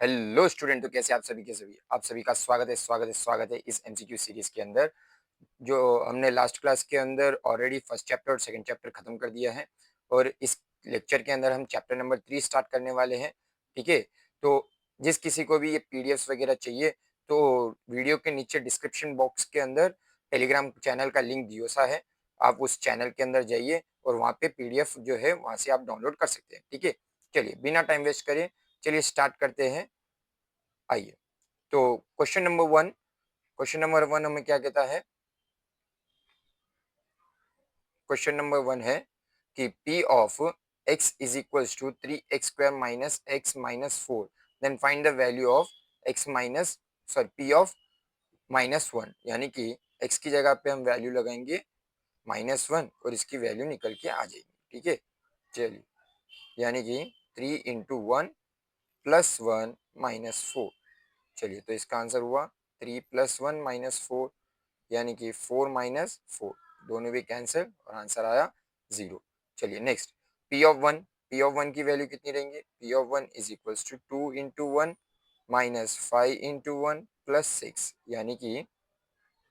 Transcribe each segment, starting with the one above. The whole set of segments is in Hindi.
हेलो स्टूडेंट, तो कैसे आप सभी का स्वागत है इस एमसीक्यू सीरीज के अंदर। जो हमने लास्ट क्लास के अंदर ऑलरेडी फर्स्ट चैप्टर और सेकंड चैप्टर खत्म कर दिया है और इस लेक्चर के अंदर हम चैप्टर नंबर 3 स्टार्ट करने वाले हैं। ठीक है, तो जिस किसी को भी ये पीडीएफ्स वगैरह चाहिए तो वीडियो के नीचे डिस्क्रिप्शन बॉक्स के अंदर टेलीग्राम चैनल का लिंक दियो सा है। आप उस चैनल के अंदर जाइए और वहाँ पे पीडीएफ जो है वहाँ से आप डाउनलोड कर सकते हैं। ठीक है, चलिए बिना टाइम वेस्ट करें, चलिए स्टार्ट करते हैं। आइए, तो क्वेश्चन नंबर वन हमें क्या कहता है? क्वेश्चन नंबर वन है कि P of x is equals to 3x² minus x minus 4, then find the value of x minus P of -1, यानी कि x की जगह पे हम वैल्यू लगाएंगे -1 और इसकी वैल्यू निकल के आ जाएगी। ठीक है, चलिए, यानी कि 3 इंटू 1 प्लस 1 माइनस 4। चलिए, तो इसका आंसर हुआ 3 प्लस 1 माइनस 4, यानी कि 4 माइनस 4, दोनों भी कैंसिल और आंसर आया 0। चलिए नेक्स्ट, पी ऑफ वन की वैल्यू कितनी रहेंगे? P of one is equals to 2 into 1 minus 5 into 1 plus 6, यानी कि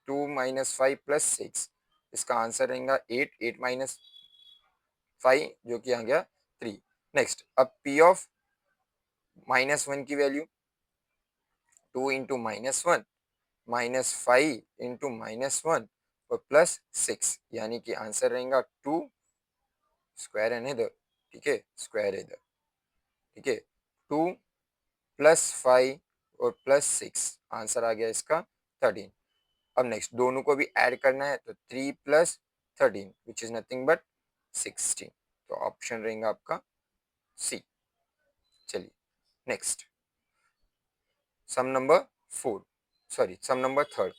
2 माइनस 5 प्लस 6, इसका आंसर रहेगा 8 माइनस 5 जो कि आ गया 3। नेक्स्ट, अब पी ऑफ -1 की वैल्यू 2 इंटू -1 माइनस 5 इंटू -1 और प्लस 6, यानी कि आंसर रहेगा 2 स्क्वायर एन इधर। ठीक है, स्क्वायर इधर। ठीक है, 2 प्लस 5 और प्लस 6, आंसर आ गया इसका 13। अब नेक्स्ट, दोनों को भी ऐड करना है तो 3 plus 13 which is nothing but 16, तो ऑप्शन रहेगा आपका सी। चलिए नेक्स्ट, सम नंबर सम नंबर थर्ड।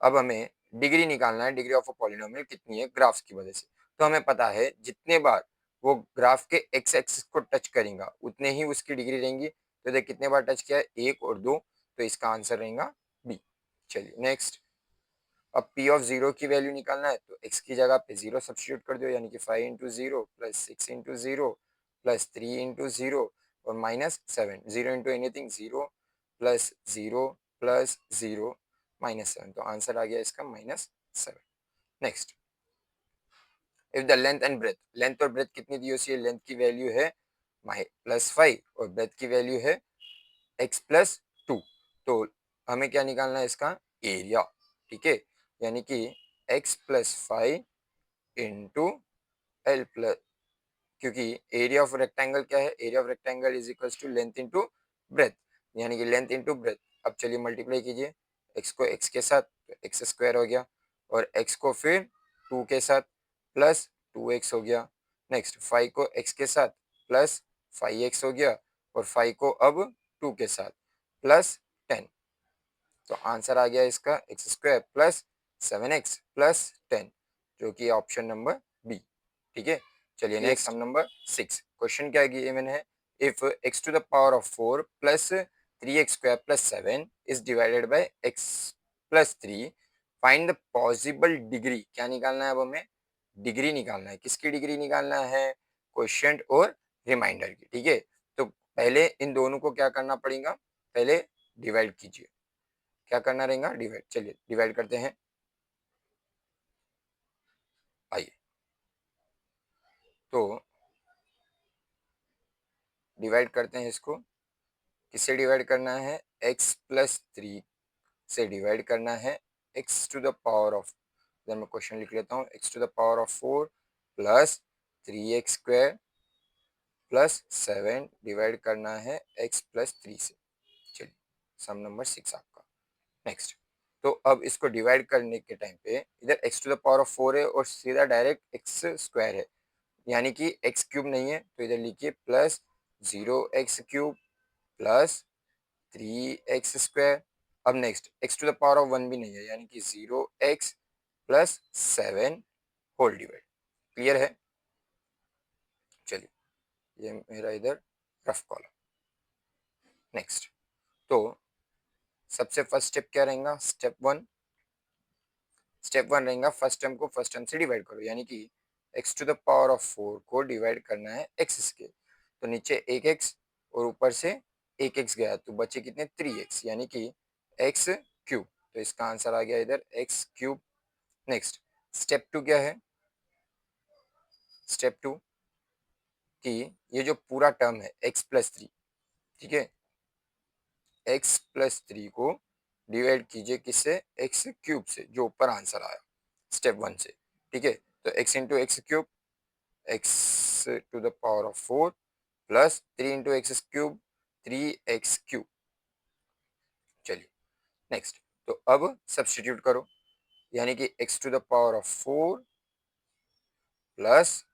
अब हमें डिग्री निकालना है, डिग्री ऑफ अ पॉलिनोमियल कितनी है ग्राफ्स की वजह से। तो हमें पता है जितने बार वो ग्राफ के एक्स एक्सिस को टच करेगा उतने ही उसकी डिग्री रहेंगी। तो देख कितने बार टच किया है, 1 और 2, तो इसका आंसर रहेगा बी। चलिए नेक्स्ट, अब पी ऑफ 0 की वैल्यू निकालना है तो एक्स की जगह पे 0 सब्स्टिट्यूट कर दो, यानी कि 5 into 0 plus 6 into 0 plus 3 into 0 और minus 7, 0 into anything 0 plus 0 plus 0 -7, तो आंसर आ गया इसका -7। नेक्स्ट, इफ द लेंथ और ब्रेथ कितनी दी होती है? लेंथ की वैल्यू है +5 और ब्रेथ की वैल्यू है x प्लस 2, तो हमें क्या निकालना है? इसका एरिया। ठीक है, यानी कि x plus 5 into L plus, क्योंकि एरिया ऑफ रेक्टेंगल क्या है? Area of rectangle is equals to length into breadth, यानी कि लेंथ इंटू ब्रेथ। अब चलिए मल्टीप्लाई कीजिए, एक्स को एक्स के साथ तो एक्स स्क्वायर हो गया, और एक्स को फिर 2 के साथ प्लस 2x हो गया। नेक्स्ट, 5 को x के साथ प्लस 5x हो गया, और 5 को अब 2 के साथ प्लस 10, तो आंसर आ गया इसका x square plus 7x plus 10, जो कि ऑप्शन नंबर बी। ठीक है, चलिए नेक्स्ट, सम नंबर 6। क्वेश्चन क्या गिवन है? If x to the power of 4 plus 3x² plus 7 is divided by x plus 3, find the possible degree. क्या निकालना है? अब हमें डिग्री निकालना है। किसकी डिग्री निकालना है? क्वोशिएंट और रिमाइंडर की। ठीक है, तो पहले इन दोनों को क्या करना पड़ेगा? पहले डिवाइड कीजिए। क्या करना रहेगा? डिवाइड। चलिए डिवाइड करते हैं। आइए, तो डिवाइड करते हैं इसको। किससे डिवाइड करना है? x प्लस 3 से डिवाइड करना है x to the power of, इधर मैं क्वेश्चन लिख लेता हूँ, x to the power of 4 plus 3x² plus 7 divide करना है x प्लस 3 से। चलिए, सम नंबर 6 आपका। नेक्स्ट, तो अब इसको डिवाइड करने के टाइम पे इधर x to the power of 4 है और सीधा डायरेक्ट x स्क्वायर है, यानी कि एक्स क्यूब नहीं है, तो इधर लिखिए प्लस 0x³ प्लस 3x²। अब next, x to the power of 1 भी नहीं है, यानी कि 0x plus 7 whole divide. Clear है? चलिए, ये मेरा इधर रफ कॉलम। नेक्स्ट, तो सबसे फर्स्ट स्टेप क्या रहेगा? स्टेप वन रहेगा, फर्स्ट टर्म को फर्स्ट टर्म से डिवाइड करो, यानी कि x to the power of 4 को डिवाइड करना है x के, तो नीचे एक x और ऊपर से एक एक्स गया तो बचे कितने 3x यानी कि एक्स क्यूब। तो इसका आंसर आ गया इधर एक्स क्यूब। नेक्स्ट स्टेप 2 क्या है? स्टेप 2 कि ये जो पूरा टर्म है x+3, ठीक है, x+3 को डिवाइड कीजिए किससे? एक्स क्यूब से, जो ऊपर आंसर आया स्टेप 1 से, ठीक है। तो x into x cube, x to the power of 4 plus 3 into x cube, 3x cube. चलिए नेक्स्ट, तो अब सब्स्टिट्यूट करो, यानी कि x to the power of 4 plus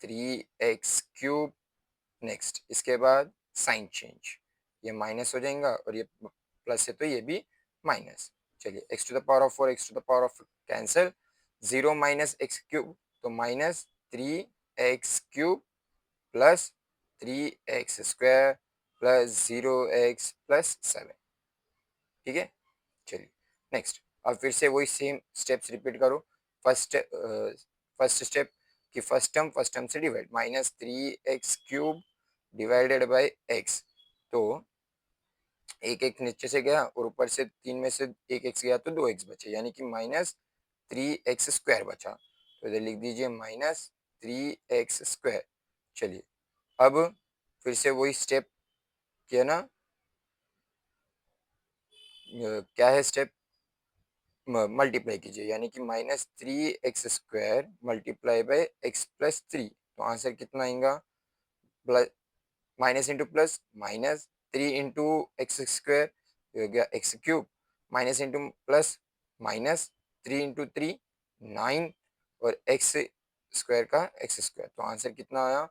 3x cube. Next इसके बाद साइन चेंज, ये माइनस हो जाएगा और ये प्लस है तो ये भी माइनस। चलिए x to the power of 4 x to the power of cancel, 0 minus x cube तो minus 3x cube plus 3x² plus 0x+7, ठीक है। चलिए नेक्स्ट, अब फिर से वही सेम स्टेप्स रिपीट करो। फर्स्ट स्टेप कि फर्स्ट टर्म से divide, -3x³ divided by x। तो एक एक नीचे से गया और ऊपर से 3 में से एक एक्स गया तो 2x बचे, यानी कि -3x² बचा। तो इधर लिख दीजिए -3x²। चलिए अब फिर से वही स्टेप किया ना, क्या है स्टेप? मल्टीप्लाई कीजिए, यानी कि -3x² मल्टीप्लाई बाय x+3। तो आंसर कितना आएगा? Plus, minus into plus, -3 into x² हो गया x cube, minus into plus -3 into 3 9 और x² का x²। तो आंसर कितना आया?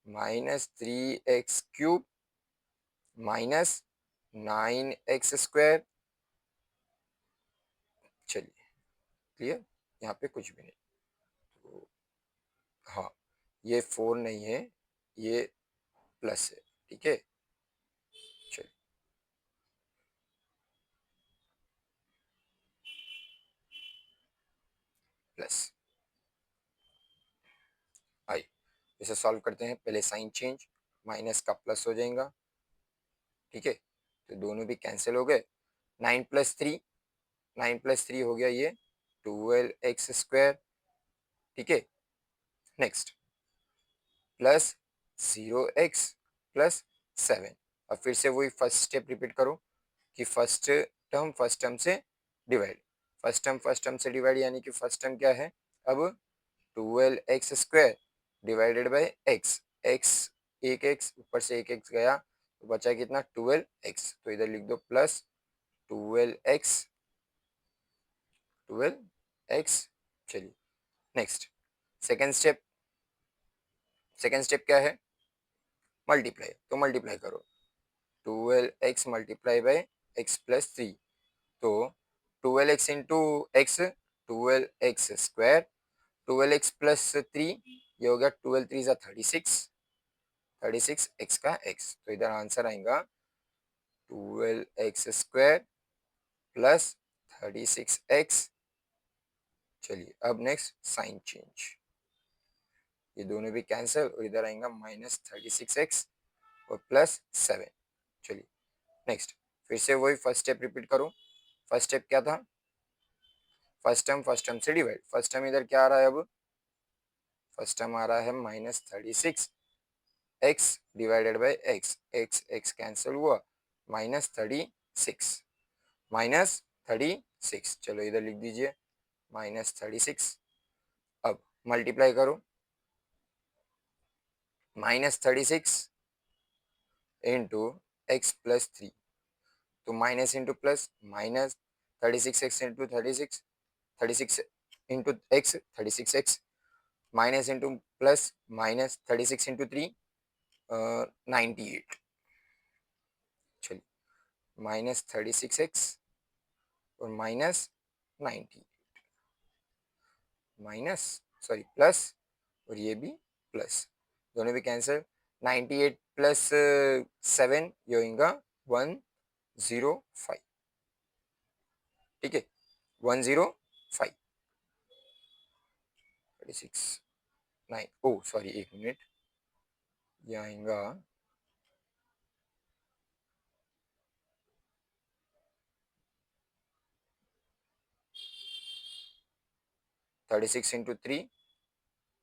-3x³ -9x²। चलिए क्लियर, यहाँ पे कुछ भी नहीं। तो हाँ, ये 4 नहीं है, ये प्लस है, ठीक है। चलिए प्लस आई, इसे सॉल्व करते हैं। पहले साइन चेंज, माइनस का प्लस हो जाएगा, ठीक है। तो दोनों भी कैंसिल हो गए। 9+3, 9+3 हो गया ये 12x², ठीक है। Next plus 0x+7। अब फिर से वही फर्स्ट स्टेप रिपीट करो कि फर्स्ट टर्म से डिवाइड, फर्स्ट टर्म से डिवाइड, यानी कि फर्स्ट टर्म क्या है अब? 12x² divided by x। x एक एक्स ऊपर से एक एक्स गया तो बचा कितना? 12x। तो इधर लिख दो प्लस 12x, 12x। चलिए next second step, second step क्या है? मल्टीप्लाई, तो मल्टीप्लाई करो, 12x मल्टीप्लाई बाय x+3। तो 12x into x, 12x², 12x+3, ये हो गया 12×3 = 36, 36x का x। तो इधर आंसर आएगा 12x² प्लस 36x। चलिए अब नेक्स्ट साइन चेंज, ये दोनों भी कैंसिल और इधर आएगा -36x और +7। चलिए नेक्स्ट फिर से वही फर्स्ट स्टेप रिपीट करो। फर्स्ट स्टेप क्या था? फर्स्ट टर्म से डिवाइड, फर्स्ट टर्म इधर क्या आ रहा है अब? फर्स्ट टर्म आ रहा है -36x divided by x, x cancel हुआ, -36, -36। चलो इधर लिख दीजिए -36। अब मल्टीप्लाई करो, -36 इंटू x+3। तो minus into plus, -36x into 36, 36 into x 36x, minus into plus, -36 into 3 98। चलिए -36x और -90, माइनस सॉरी प्लस, और ये भी प्लस, दोनों भी कैंसिल। 98 + 7 ये होगा 105, ठीक है, 105। 36 9, ओ सॉरी एक मिनट, ये आएगा 36 इंटू 3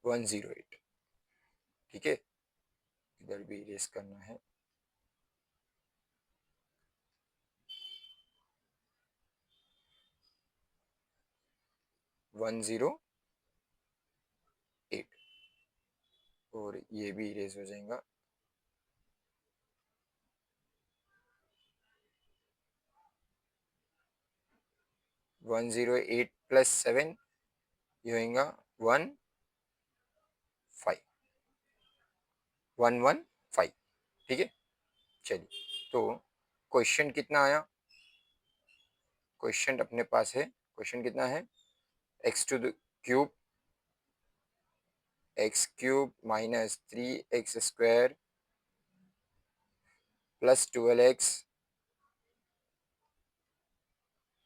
108। ठीक है, इधर भी इरेज करना है। 108 और ये भी इरेज हो जाएगा। 108 प्लस 7 ये होगा 115। ठीक है, चलिए तो क्वेश्चन कितना आया? क्वेश्चन अपने पास है, क्वेश्चन कितना है? X to the cube minus 3x² plus 12x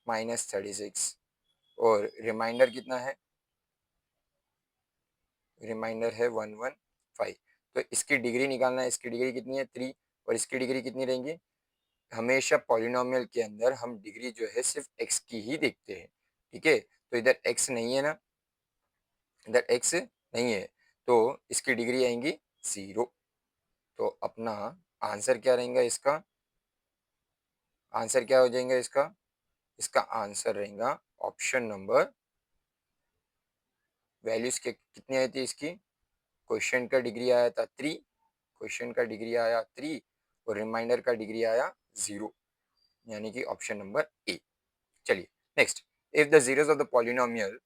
minus 36 और रिमाइंडर कितना है? रिमाइंडर है 115। तो इसकी डिग्री निकालना है, इसकी डिग्री कितनी है? 3 और इसकी डिग्री कितनी रहेंगी? हमेशा पॉलिनोमियल के अंदर हम डिग्री जो है सिर्फ x की ही देखते हैं। ठीक है, तो इधर x नहीं है ना, इधर x नहीं है, तो इसकी डिग्री आएंगी 0। तो अपना आंसर क्या रहेगा? इसका आंसर क्या हो जाएगा? इसका आंसर रहेगा ऑप्शन नंबर, वैल्यूज के कितनी आई थी इसकी? क्वेश्चन का डिग्री आया था 3, क्वेश्चन का डिग्री आया 3 और रिमाइंडर का डिग्री आया 0, यानी कि ऑप्शन नंबर ए। चलिए next, if the zeros of the polynomial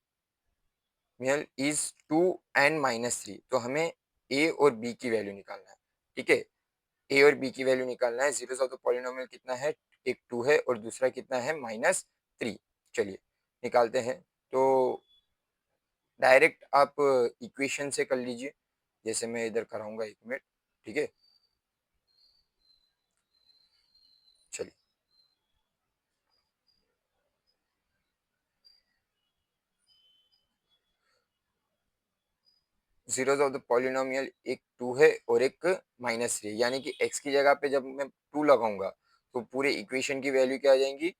is 2n-3, तो हमें ए और बी की वैल्यू निकालना है। ठीक है, ए और बी की वैल्यू निकालना है। जीरोस ऑफ द पॉलिनोमियल कितना है? एक 2 है और दूसरा कितना है? -3। चलिए निकालते हैं। तो डायरेक्ट आप इक्वेशन से कर लीजिए, जैसे मैं इधर कराऊंगा, 1 मिनट। ठीक है, चलिए जीरोस ऑफ द पॉलिनोमियल एक 2 है और एक -3 है, यानी कि x की जगह पे जब मैं 2 लगाऊंगा तो पूरे इक्वेशन की वैल्यू क्या आ जाएंगी?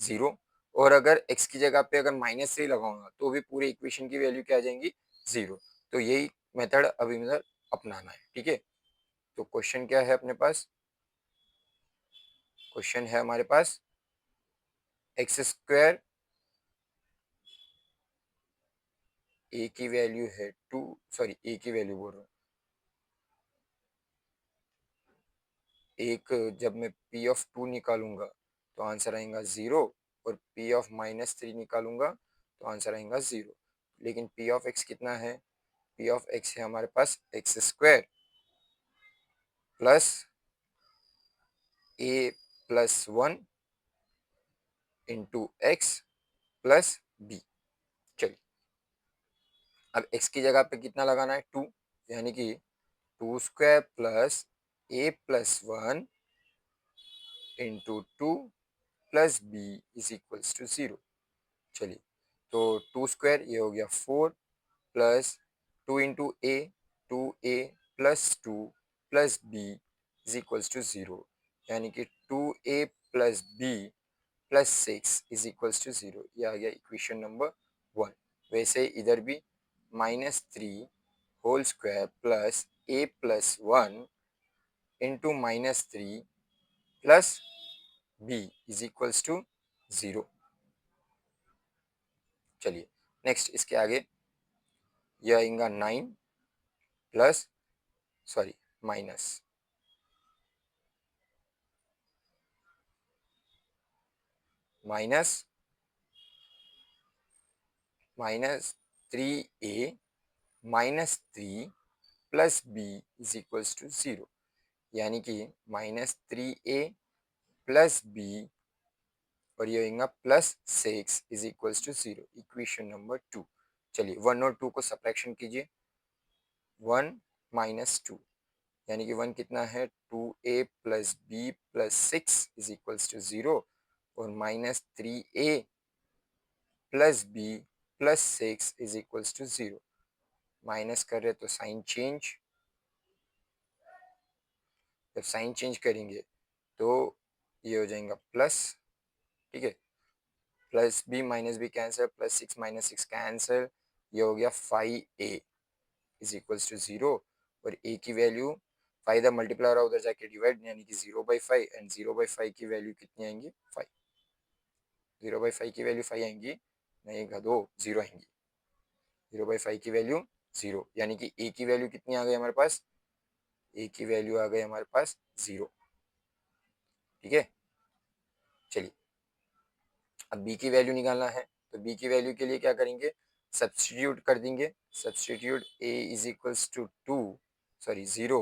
0। और अगर x की जगह पे अगर -3 लगाऊंगा तो भी पूरे इक्वेशन की वैल्यू क्या आ जाएंगी? 0। तो यही मेथड अभी मतलब अपनाना है। ठीक है, तो क्वेश्चन क्या है अपने पास? क्वेश्चन है हमारे पास x², a की वैल्यू है 2, सॉरी a की वैल्यू बोल रहा हूँ, एक जब मैं P ऑफ 2 निकालूंगा तो आंसर आएगा 0 और P ऑफ -3 निकालूंगा तो आंसर आएगा 0। लेकिन P ऑफ x कितना है? P ऑफ x है हमारे पास x² plus a plus 1 into x plus B. चलिए अब x की जगह पे कितना लगाना है? 2, यानी कि 2² plus a plus 1 into 2 plus B is equals to 0। चलिए तो 2² ये हो गया 4 plus 2 into A, 2a plus 2 plus B is equals to 0, यानी कि 2a plus B plus 6 is equals to 0। ये आ गया इक्वेशन नंबर 1। वैसे इधर भी -3 whole square plus a plus 1 into -3 plus b is equals to 0। चलिए नेक्स्ट इसके आगे यह आएगा 9 plus, sorry, minus minus -3a -3 plus b is equals to 0, यानी कि -3a प्लस b और ये होगा +6 is equals to 0, equation number 2। चलिए 1 और 2 को सब्ट्रैक्शन कीजिए। 1 -2 यानी कि 1 कितना है? 2a plus b plus 6 is equals to 0 और -3a plus b plus 6 is equals to 0। Minus कर रहे तो साइन चेंज, जब साइन चेंज करेंगे तो ये हो जाएगा प्लस। ठीक है, plus B minus B cancel, +6 - 6 cancel, ये हो गया 5a इज इक्वल्स टू 0 और a की वैल्यू 5 इधर मल्टीप्लाई रहा उधर जाके डिवाइड यानी कि 0/5 एंड 0/5 की वैल्यू कितनी आएंगी 5 0/5 की वैल्यू 5 आएंगी नहीं गधो 0 आएंगी 0/5 की वैल्यू 0 यानी कि a की वैल्यू कितनी आ गई हमारे पास a की वैल्यू आ गई हमारे पास 0 ठीक है चलिए अब b की वैल्यू निकालना है तो b की वैल्यू के लिए क्या करेंगे सब्स्टिट्यूट कर देंगे substitute a is equals to 2 sorry 0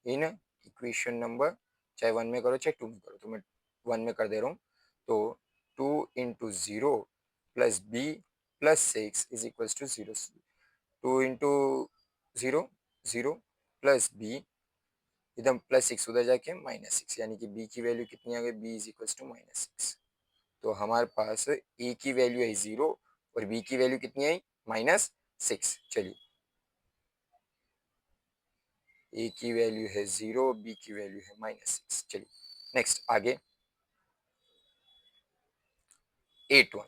in equation number चाहे 1 में करो चाहे 2 में करो तो मैं 1 में कर दे रहा हूँ तो 2 into 0 plus B plus 6 is equals to 0 2 into 0 0 plus B इधर प्लस 6 उधर जाके -6 यानी कि b की वैल्यू कितनी आ गई b इज इक्वल्स टू -6 तो हमारे पास ए की वैल्यू है 0 और बी की वैल्यू कितनी आई -6 चलिए ए की वैल्यू है 0 बी की वैल्यू है -6 चलिए नेक्स्ट आगे 8 1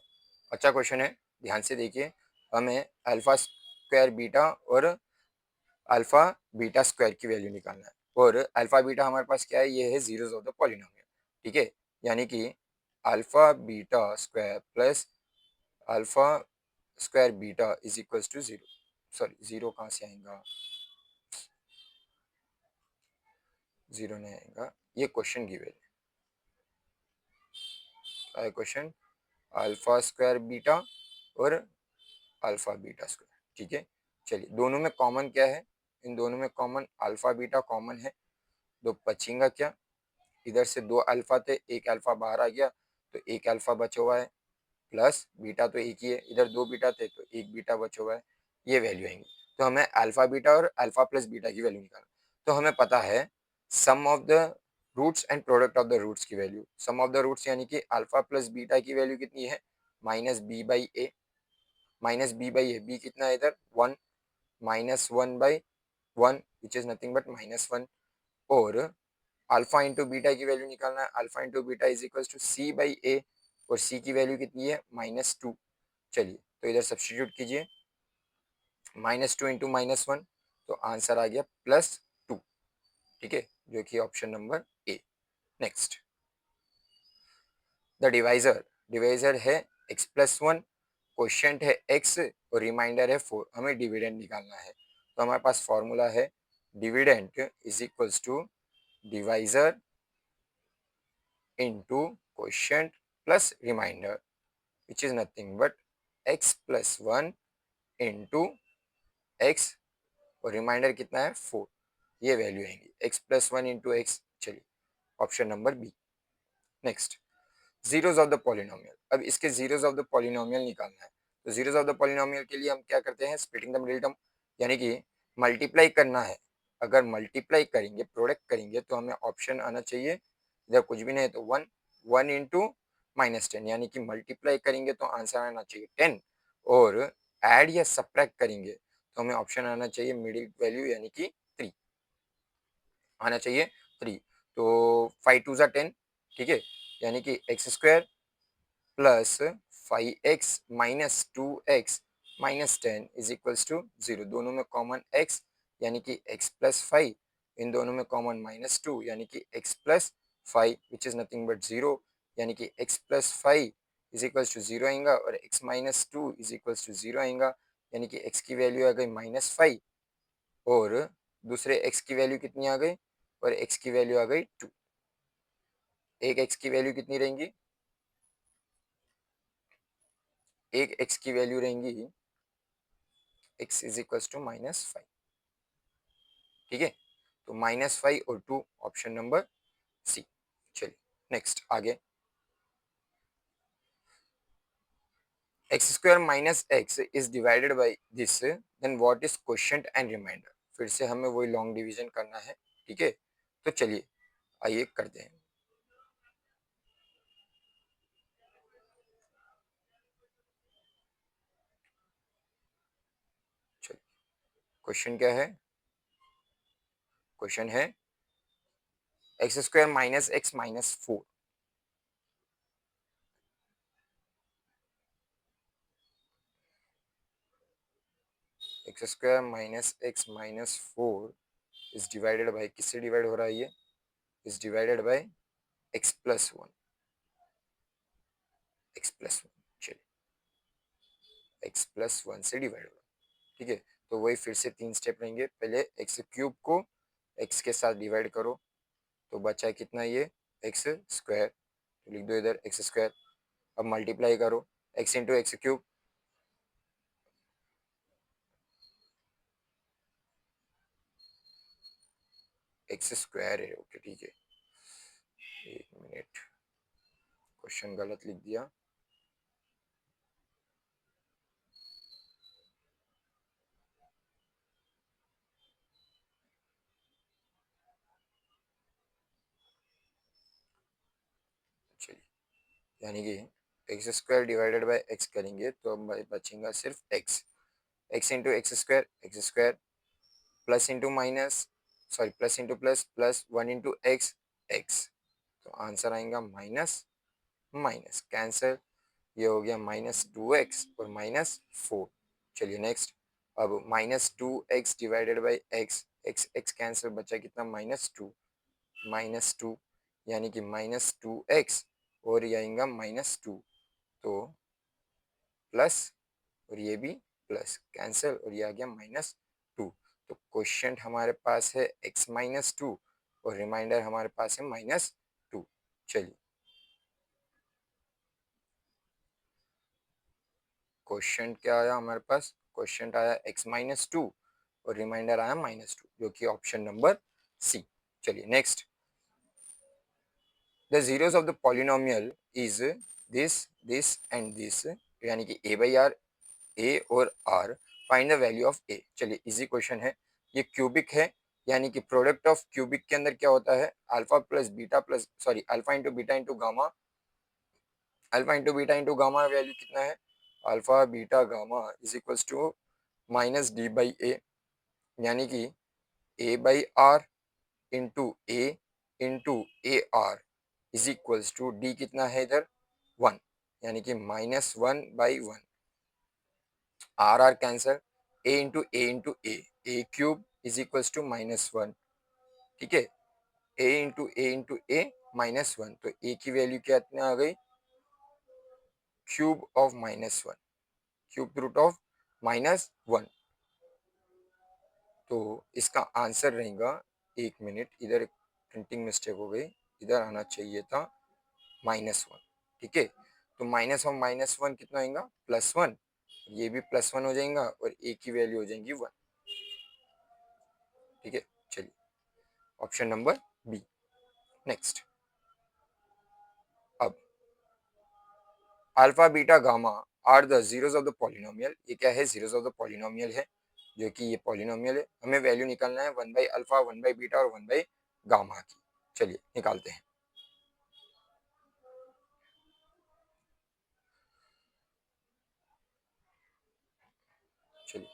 अच्छा क्वेश्चन है ध्यान से देखिए हमें अल्फा स्क्वायर बीटा और अल्फा बीटा स्क्वायर की वैल्यू निकालना है और अल्फा बीटा हमारे पास क्या है ये है जीरोस ऑफ द पॉलिनोमियल ठीक है यानी कि alpha beta square plus alpha square beta is equals to 0 sorry 0 कहाँ से आएगा 0 नहीं आएगा ये क्वेश्चन गिवन है क्वेश्चन अल्फा स्क्वायर बीटा और अल्फा बीटा स्क्वायर ठीक है चलिए दोनों में कॉमन क्या है इन दोनों में कॉमन अल्फा बीटा कॉमन है तो बचेगा क्या इधर से 2 अल्फा थे एक अल्फा बाहर आ गया तो एक अल्फा बचा हुआ है प्लस बीटा तो एक ही है इधर 2 बीटा थे तो एक बीटा बचा हुआ है ये वैल्यू आएंगी तो हमें अल्फा बीटा और अल्फा प्लस बीटा की वैल्यू निकालना तो हमें पता है sum of the roots and product of the roots की value sum of the roots यानी कि अल्फा प्लस बीटा की वैल्यू कितनी है -b/a -b/a b कितना है इधर 1 -1/1 विच इज नथिंग बट -1 और अल्फा इंटू बीटा की वैल्यू निकालना है alpha into beta is equal to c/a और c की वैल्यू कितनी है -2 चलिए तो इधर सब्स्टिट्यूट कीजिए -2 इंटू -1 तो आंसर आ गया +2 ठीक है जो कि option number A next the divisor divisor है x+1 क्वोशिएंट है x और रिमाइंडर है 4 हमें डिविडेंड निकालना है तो हमारे पास फॉर्मूला है dividend is equals to divisor into quotient plus remainder which is nothing but x plus 1 into x और रिमाइंडर कितना है 4 ये वैल्यू आएंगी x plus 1 into x चलिए option number B next zeros of the polynomial अब इसके जीरोस ऑफ द पॉलिनोमियल निकालना है तो जीरोस ऑफ द पॉलिनोमियल के लिए हम क्या करते हैं स्प्लिटिंग द मिडिल टर्म यानी कि मल्टीप्लाई करना है अगर मल्टीप्लाई करेंगे प्रोडक्ट करेंगे तो हमें ऑप्शन आना चाहिए इधर कुछ भी नहीं है तो 1 इंटू -10 यानी कि मल्टीप्लाई करेंगे तो आंसर आना चाहिए 10 और ऐड या सब्ट्रैक्ट करेंगे तो हमें ऑप्शन आना चाहिए मिडिल वैल्यू यानी कि 3 आना चाहिए 3 तो 5 2 10 ठीक है यानी कि x² plus 5x minus 2x minus 10 is equals to 0 दोनों में कॉमन x यानी कि x प्लस 5 इन दोनों में कॉमन -2 यानी कि x plus 5 which is nothing but 0 यानी कि x plus 5 is equals to 0 आएगा और x minus 2 is equals to 0 आएगा यानी कि x की वैल्यू आ गई -5 और दूसरे x की वैल्यू कितनी आ गई और x की वैल्यू आ गई 2 एक x की वैल्यू कितनी रहेंगी एक x की वैल्यू रहेंगी x इज इक्वल्स टू -5 ठीक है तो -5 और 2 ऑप्शन नंबर सी चलिए नेक्स्ट आगे x² minus x is divided by this then what is quotient and remainder फिर से हमें वही लॉन्ग डिवीजन करना है ठीक है तो चलिए आइए करते हैं चलिए क्वेश्चन क्या है क्वेश्चन है x² minus x minus 4 x square minus x minus 4 is divided by, किससे डिवाइड हो रहा है ये, is divided by x plus 1, x plus 1, चलिए एक्स प्लस 1 से डिवाइड हो रहा है, ठीक है। तो वही फिर से 3 स्टेप रहेंगे, पहले एक्स क्यूब को एक्स के साथ डिवाइड करो, तो बचा है कितना ये एक्स स्क्वायर, तो लिख दो इधर एक्स स्क्वायर। अब मल्टीप्लाई करो x into x cube, x square है, ओके ठीक है। एक मिनट, क्वेश्चन गलत लिख दिया, चलिए यानी कि x square divided by x करेंगे तो बचेगा सिर्फ x, x into x square plus into minus, sorry plus into plus, plus 1 into x, x, तो आंसर आएगा माइनस माइनस कैंसर, ये हो गया माइनस 2x और माइनस 4। चलिए नेक्स्ट, अब minus 2x divided by x, x x cancer, बचा कितना माइनस टू, यानी कि माइनस 2x और ये आएगा माइनस 2, तो प्लस और ये भी प्लस कैंसिल और ये आ गया माइनस 2। तो क्वेश्चन हमारे पास है x माइनस 2 और रिमाइंडर हमारे पास है माइनस 2। चलिए क्वेश्चन क्या आया हमारे पास, क्वेश्चन आया x माइनस 2 और रिमाइंडर आया माइनस 2, जो कि ऑप्शन नंबर सी। चलिए next, the zeros of the polynomial is this and this, यानी कि a बाई आर, ए और r, find the value of a. चलिए इजी क्वेश्चन है, ये क्यूबिक है, यानी कि प्रोडक्ट ऑफ क्यूबिक के अंदर क्या होता है, alpha plus beta plus, sorry alpha into beta into gamma, alpha into beta into gamma value कितना है, alpha beta gamma is equals to minus d by ए, यानी कि a by r into a r is equals to d कितना है इधर 1, यानी कि minus 1/1, r r cancel, a cube is equals to minus 1, ठीक है, ए माइनस 1, तो ए की वैल्यू कितना आ गई, cube of minus 1, cube root of minus 1, तो इसका आंसर रहेगा, एक मिनट इधर प्रिंटिंग मिस्टेक हो गई, इधर आना चाहिए था माइनस 1, ठीक है। तो माइनस ऑफ माइनस 1 कितना आएगा, प्लस 1, ये भी प्लस 1 हो जाएगा और ए की वैल्यू हो जाएगी 1, ठीक है। चलिए ऑप्शन नंबर बी। नेक्स्ट, अब alpha beta gamma are the zeros of the polynomial, ये क्या है, जीरोस ऑफ द पॉलिनोमियल है, जो कि ये पॉलिनोमियल है, हमें वैल्यू निकालना है 1 बाई अल्फा, 1 बाई बीटा और 1 बाई गामा की। चलिए निकालते हैं, चलिए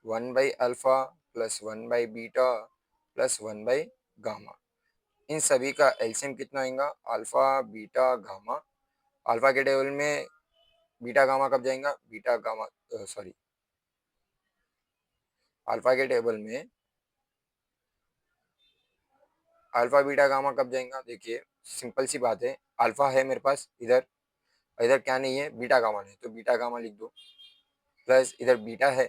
1 by alpha plus 1 by beta plus 1 by gamma, इन सभी का एलसीएम कितना आएगा, अल्फा बीटा गामा, अल्फा के टेबल में बीटा गामा कब जाएगा, बीटा गामा, सॉरी अल्फा के टेबल में अल्फा बीटा गामा कब जाएगा, देखिए सिंपल सी बात है, अल्फा है मेरे पास इधर, इधर क्या नहीं है, बीटा गामा नहीं, तो बीटा गामा लिख दो, प्लस इधर बीटा है,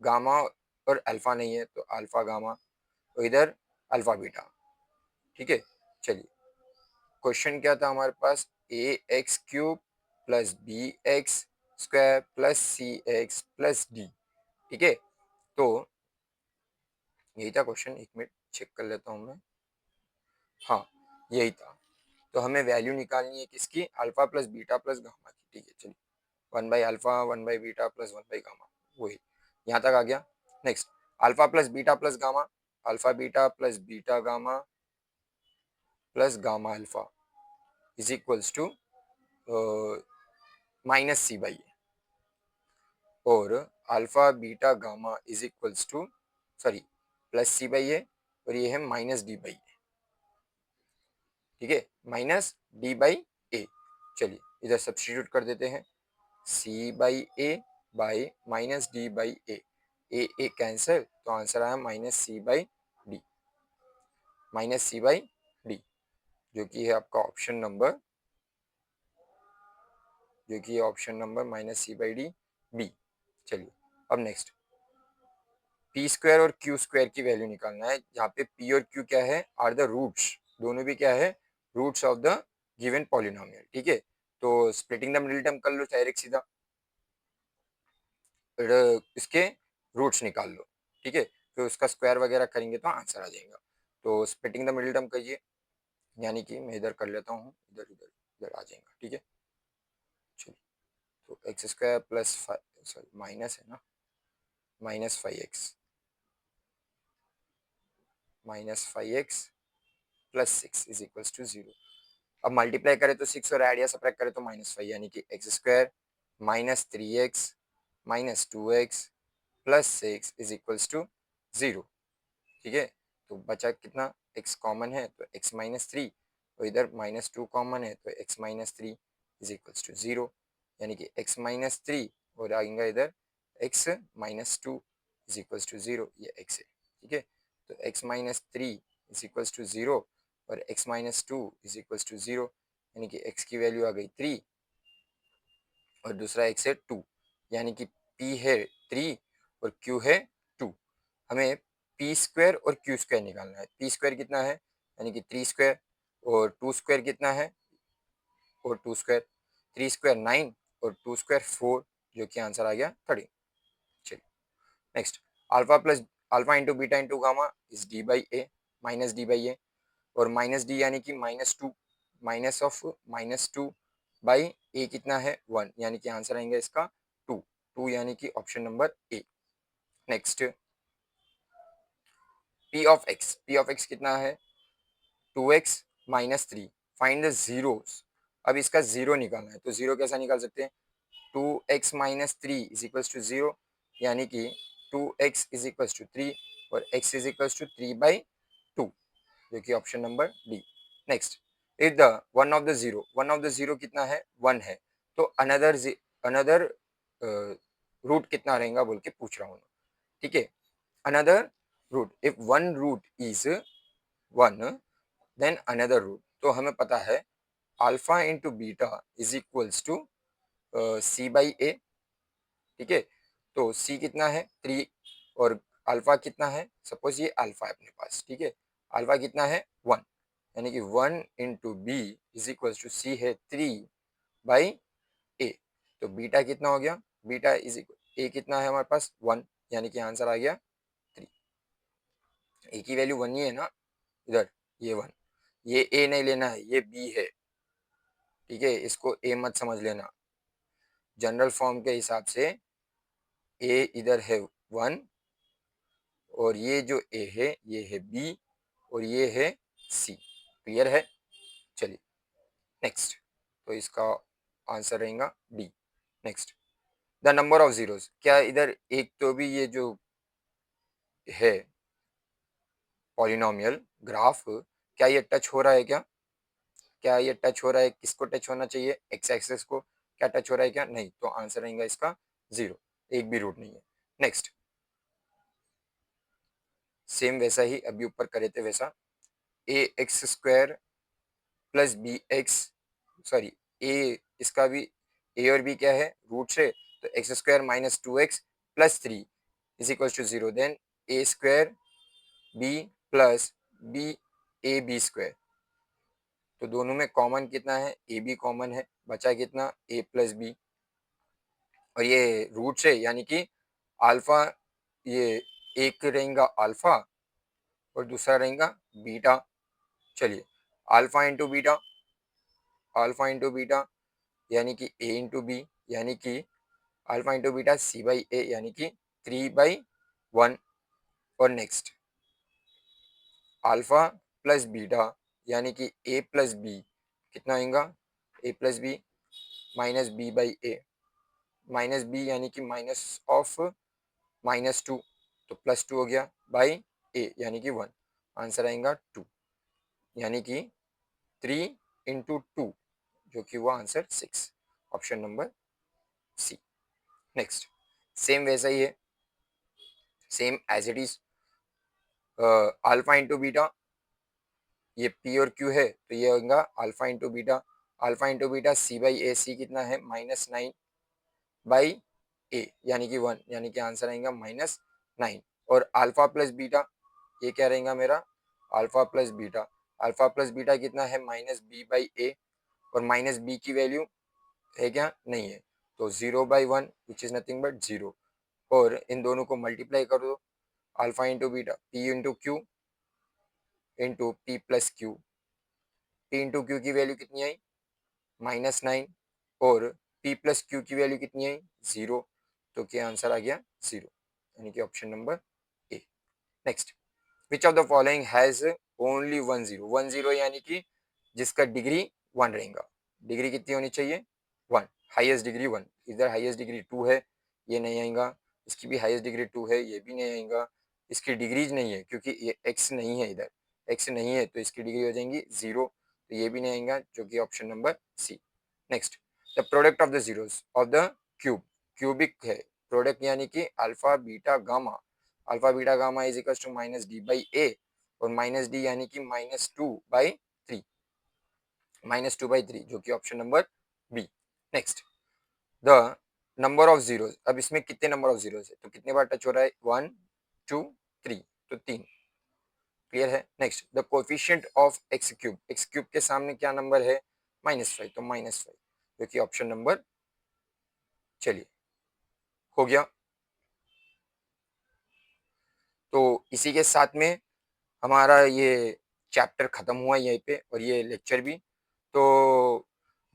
गामा और अल्फा नहीं है, तो अल्फा गामा, तो इधर अल्फा बीटा, ठीक है। चलिए क्वेश्चन क्या था हमारे पास, a x cube plus b x square plus c x plus d, ठीक है। तो यही था क्वेश्चन, एक मिनट चेक कर लेता हूँ मैं, हाँ यही था। तो हमें वैल्यू निकालनी है किसकी, alpha plus beta plus gamma की, ठीक है। चलिए 1 by alpha, 1 by beta plus 1 by gamma, वही यहाँ तक आ गया। Next, alpha plus beta plus gamma, alpha beta plus beta gamma plus gamma alpha is equals to minus c by a, और alpha beta gamma is equals to, sorry plus c by a, और ये है माइनस डी बाई ए, ठीक है, माइनस डी बाई ए। चलिए इधर सब्स्टिट्यूट कर देते हैं, c by a by minus d by a, a cancel, तो आंसर आया minus c by d, minus c by d, जो कि है आपका ऑप्शन नंबर, जो कि option number minus c by d b. चलिए अब नेक्स्ट, पी स्क्वायर और क्यू स्क्वायर की वैल्यू निकालना है, जहाँ पे पी और क्यू क्या है, आर द रूट्स, दोनों भी क्या है, roots of the given polynomial. ठीक है, तो स्प्लिटिंग द मिडिल टर्म कर लो डायरेक्ट सीधा, फिर इसके रूट्स निकाल लो। ठीक है, फिर उसका स्क्वायर वगैरह करेंगे तो आंसर आ जाएगा। तो स्प्लिटिंग द मिडिल टर्म करिए, यानी कि मैं इधर कर लेता हूँ, इधर इधर इधर आ जाएगा। ठीक है, चलिए, तो x square plus five, sorry minus है ना, minus 5x, minus 5x plus 6 is equals to 0। अब मल्टीप्लाई करें तो 6 और ऐड या सब्ट्रैक्ट करें तो माइनस 5, यानी कि x square minus 3x minus 2x plus 6 is equals to 0। ठीक है, तो बचा कितना, x कॉमन है तो x माइनस 3, और इधर माइनस 2 कॉमन है तो x minus 3 is equals to 0, यानी कि x माइनस 3 और आएगा इधर x minus 2 is equals to 0, ये x है। ठीक है, तो x minus 3 is equals to 0 और x minus 2 is equals to 0, यानी कि x की वैल्यू आ गई 3 और दूसरा x है 2, यानी कि p है 3 और q है 2। हमें पी स्क्वायर और क्यू स्क्वायर निकालना है। पी स्क्वायर कितना है, यानी कि 3 स्क्वायर, और 2 स्क्वायर कितना है, और 2 स्क्वायर, 3 स्क्वायर 9 और 2 स्क्वायर 4, जो कि आंसर आ गया 13। चलिए next, alpha plus alpha into beta into gamma is d by A, minus d by a, और माइनस डी यानी कि minus 2, minus of minus 2 by a कितना है 1, यानी कि आंसर आएंगे इसका 2, 2 यानी कि option number A. Next, P of x कितना है, 2x minus 3, find the zeros. अब इसका जीरो निकालना है, तो जीरो कैसा निकाल सकते हैं, 2x minus 3 is equals to 0, यानी कि 2x इज इक्वल्स टू 3 और x is equals to 3 by 2, जो कि option number D. Next, if the one of the zero कितना है, 1 है, तो अनदर अनदर रूट कितना रहेगा बोल के पूछ रहा हूँ। ठीक है, another root, if one root is 1 then another root, तो हमें पता है alpha into beta is equals to c by a. ठीक है, तो सी कितना है 3 और अल्फा कितना है, सपोज ये अल्फा है अपने पास। ठीक है, अल्फा कितना है 1, यानी कि 1 into b is equals to c है 3 बाई ए, तो बीटा कितना हो गया, बीटा इज इक्वल ए कितना है हमारे पास 1, यानी कि आंसर आ गया 3। ए की वैल्यू 1 ही है ना इधर, ये 1, ये ए नहीं लेना है, ये बी है। ठीक है, इसको ए मत समझ लेना, जनरल फॉर्म के हिसाब से ए इधर है 1 और ये जो ए है ये है बी और ये है सी। क्लियर है, चलिए नेक्स्ट, तो इसका आंसर रहेगा D. Next, the number of zeros, क्या इधर एक तो भी ये जो है पॉलिनोमियल ग्राफ, क्या ये टच हो रहा है, क्या ये टच हो रहा है, किसको टच होना चाहिए, एक्स एक्सेस को, क्या टच हो रहा है क्या, नहीं, तो आंसर रहेगा इसका 0, एक भी रूट नहीं है। नेक्स्ट, सेम वैसा ही अभी ऊपर करे थे वैसा, a x square plus b x, sorry a, इसका भी ए और बी क्या है रूट है, तो x square minus 2x plus 3 is equal to 0, then A square B plus B A B square, तो दोनों में कॉमन कितना है, ए बी कॉमन है, बचा कितना ए प्लस बी, और ये रूट है यानी कि अल्फा, ये एक रहेगा अल्फा और दूसरा रहेगा बीटा। चलिए, alpha into beta, alpha into beta यानी कि ए इंटू बी, यानी कि alpha into beta C by ए, यानी कि 3/1, और नेक्स्ट अल्फा प्लस बीटा यानी कि ए प्लस बी कितना होगा, A plus B minus B by A, minus B यानी कि माइनस ऑफ माइनस 2, तो प्लस 2 हो गया बाई ए यानी कि 1, आंसर आएगा 2, यानी कि 3 into 2, जो कि हुआ answer 6, option number C. Next, same वैसा ही है, same as it is alpha into beta, ये पी और क्यू है तो ये होगा alpha into beta, alpha into beta C by A, C कितना है -9 बाई ए यानी कि 1, यानी कि आंसर आएगा -9। और अल्फा प्लस बीटा ये क्या रहेगा मेरा, alpha plus beta, alpha plus beta कितना है -b/a, और माइनस बी की वैल्यू है क्या, नहीं है, तो 0/1 विच इज नथिंग बट 0, और इन दोनों को मल्टीप्लाई कर दो, alpha into beta p into Q into P plus Q, p into Q की वैल्यू कितनी आई -9, और p प्लस क्यू की वैल्यू कितनी आई 0, तो क्या आंसर आ गया 0, यानी कि option number A. Next, which of the following has only 1 0 यानी कि जिसका डिग्री 1 रहेगा, डिग्री कितनी होनी चाहिए 1, हाईएस्ट डिग्री 1, इधर हाईएस्ट डिग्री 2 है, ये नहीं आएगा, इसकी भी हाईएस्ट डिग्री 2 है, ये भी नहीं आएगा, इसकी डिग्रीज नहीं है क्योंकि ये x नहीं है, इधर x नहीं है तो इसकी डिग्री हो जाएंगी 0, तो ये भी नहीं आएगा, जो कि option number C. Next, the product of the zeros of the cube, cubic है प्रोडक्ट, यानी कि alpha beta gamma is equal to -d/a, और -d यानी कि -2/3, -2/3, जो कि option number B. Next, the number of zeros, अब इसमें कितने नंबर ऑफ जीरोस है, तो कितने बार टच हो रहा है 1 2 3, तो 3, क्लियर है। Next, the coefficient of x cube, x cube के सामने क्या नंबर है -5, तो -5, जो कि ऑप्शन नंबर, चलिए हो गया। तो इसी के साथ में हमारा ये चैप्टर ख़त्म हुआ यहीं पे, और ये लेक्चर भी। तो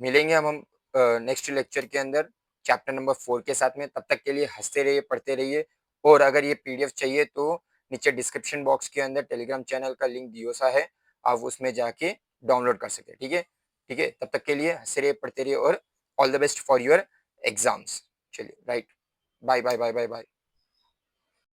मिलेंगे हम नेक्स्ट लेक्चर के अंदर चैप्टर नंबर 4 के साथ में, तब तक के लिए हंसते रहिए, पढ़ते रहिए, और अगर ये पीडीएफ चाहिए तो नीचे डिस्क्रिप्शन बॉक्स के अंदर टेलीग्राम चैनल का लिंक दियो सा है, आप उसमें जाके डाउनलोड कर सके, ठीक है, ठीक है, तब तक के लिए हंसते रहिए, पढ़ते रहिए, और all the best for your exams. चलिए, right, bye bye bye bye bye.